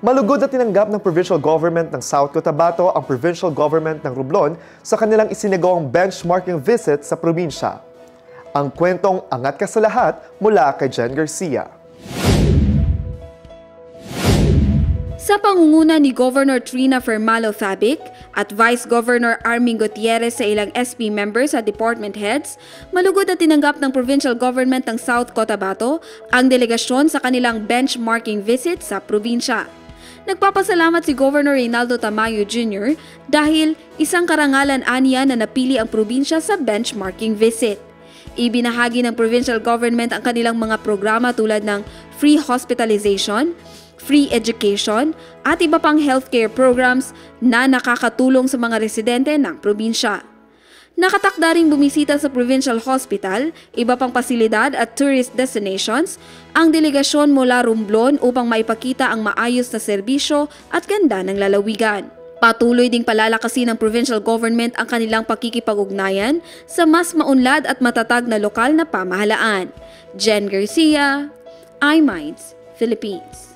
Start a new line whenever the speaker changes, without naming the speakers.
Malugod na tinanggap ng provincial government ng South Cotabato ang provincial government ng Romblon sa kanilang isinagawang benchmarking visit sa probinsya. Ang kwentong angat ka sa lahat mula kay Jen Garcia.
Sa pangunguna ni Governor Trina Fermalo-Thabic at Vice Governor Armin Gutierrez sa ilang SP members at department heads, malugod na tinanggap ng provincial government ng South Cotabato ang delegasyon sa kanilang benchmarking visit sa probinsya. Nagpapasalamat si Governor Reynaldo Tamayo Jr. dahil isang karangalan aniya na napili ang probinsya sa benchmarking visit. Ibinahagi ng provincial government ang kanilang mga programa tulad ng free hospitalization, free education at iba pang healthcare programs na nakakatulong sa mga residente ng probinsya. Nakatakda ring bumisita sa provincial hospital, iba pang pasilidad at tourist destinations ang delegasyon mula Romblon upang maipakita ang maayos na serbisyo at ganda ng lalawigan. Patuloy ding palalakasin ng provincial government ang kanilang pakikipag-ugnayan sa mas maunlad at matatag na lokal na pamahalaan. Jen Garcia, iMinds, Philippines.